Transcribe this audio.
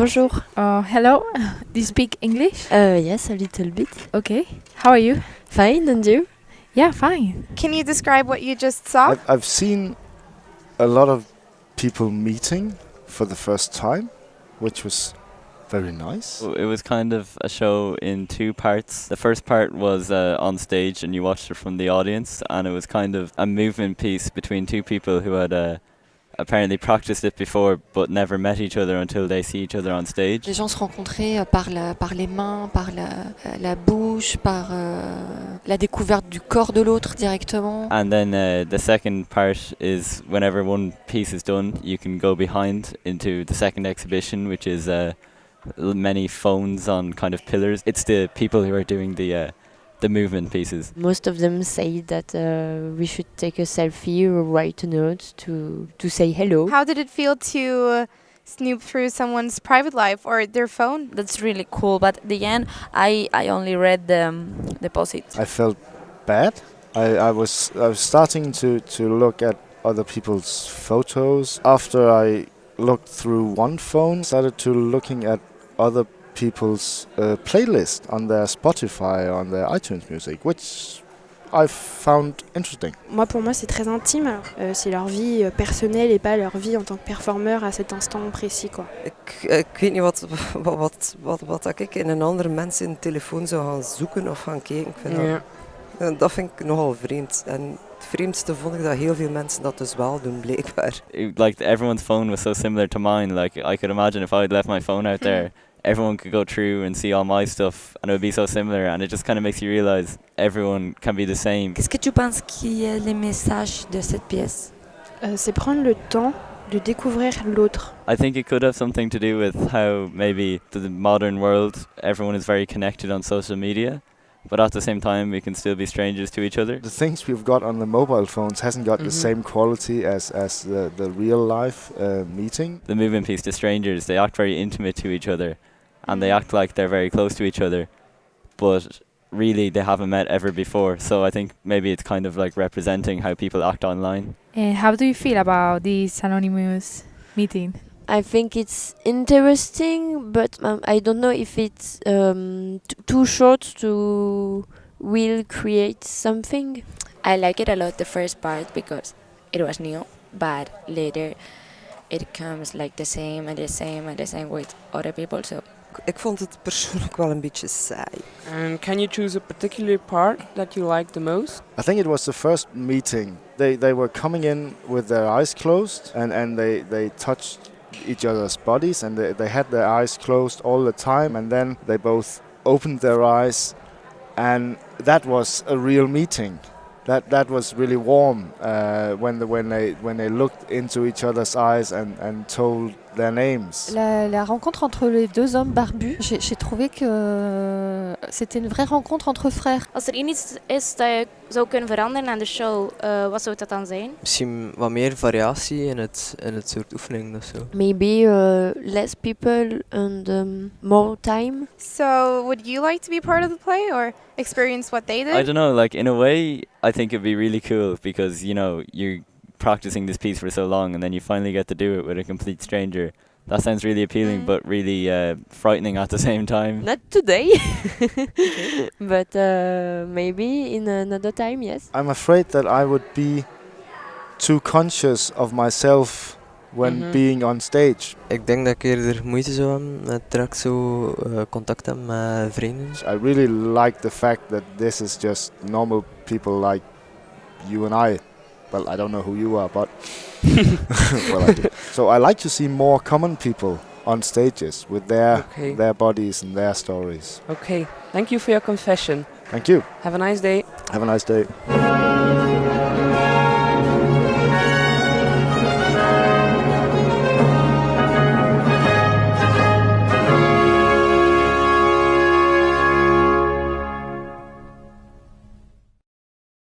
Bonjour. Hello. Do you speak English? Yes, a little bit. Okay. How are you? Fine, and you? Yeah, fine. Can you describe what you just saw? I've seen a lot of people meeting for the first time, which was very nice. It was kind of a show in two parts. The first part was on stage and you watched it from the audience, and it was kind of a movement piece between two people who had apparently practiced it before but never met each other until they see each other on stage. Les gens se rencontraient par les mains, par la bouche, par la découverte du corps de l'autre directement. And then the second part is whenever one piece is done, you can go behind into the second exhibition, which is many phones on kind of pillars. It's the people who are doing the movement pieces. Most of them say that we should take a selfie or write a note to say hello. How did it feel to snoop through someone's private life or their phone? That's really cool, but at the end, I only read the post-it. I felt bad. I was starting to look at other people's photos. After I looked through one phone, started to looking at other people's playlist on their Spotify, on their iTunes music, which I found interesting. Pour moi, c'est très intime. Alors, c'est leur vie personnelle et pas leur vie en tant que performeur à cet instant précis, quoi. Ik weet niet wat ik in een andere mens in de telefoon zou gaan zoeken of gaan kijken. Ik vind dat vind ik nogal vreemd. En het vreemdste vond ik dat heel veel mensen dat dus wel doen, blijkbaar. Like everyone's phone was so similar to mine. Like I could imagine if I had left my phone out there, everyone could go through and see all my stuff and it would be so similar, and it just kind of makes you realize everyone can be the same. Qu'est-ce que tu penses qui est le message de cette pièce? C'est prendre le temps de découvrir l'autre. I think it could have something to do with how maybe the modern world, everyone is very connected on social media, but at the same time we can still be strangers to each other. The things we've got on the mobile phones hasn't got the same quality as the real life meeting. The movement piece, the strangers, they act very intimate to each other and they act like they're very close to each other, but really they haven't met ever before. So I think maybe it's kind of like representing how people act online. And how do you feel about this anonymous meeting? I think it's interesting, but I don't know if it's too short to will create something. I like it a lot, the first part, because it was new, but later it comes like the same and the same and the same with other people. So Ik vond het persoonlijk wel een beetje saai. And can you choose a particular part that you like the most? I think it was the first meeting. They were coming in with their eyes closed and they touched each other's bodies and they had their eyes closed all the time, and then they both opened their eyes, and that was a real meeting. That was really warm when they looked into each other's eyes and told their names. La rencontre entre les deux hommes barbus, j'ai trouvé que c'était une vraie rencontre entre frères. Als er iets is dat je zou kunnen veranderen aan de show, wat zou dat dan zijn? Misschien wat meer variatie in het soort oefeningen of zo. Maybe less people and more time. So, would you like to be part of the play or experience what they did? I don't know, like in a way I think it'd be really cool because, you know, you're practicing this piece for so long and then you finally get to do it with a complete stranger. That sounds really appealing but really frightening at the same time. Not today, but maybe in another time, yes. I'm afraid that I would be too conscious of myself when being on stage. Ik denk dat ik eerder moeite zou hebben met direct zo contact hebben met vrienden. I really like the fact that this is just normal people like you and I. Well, I don't know who you are, but well, I do. So I like to see more common people on stages with their bodies and their stories. Okay, thank you for your confession. Thank you. Have a nice day. Have a nice day.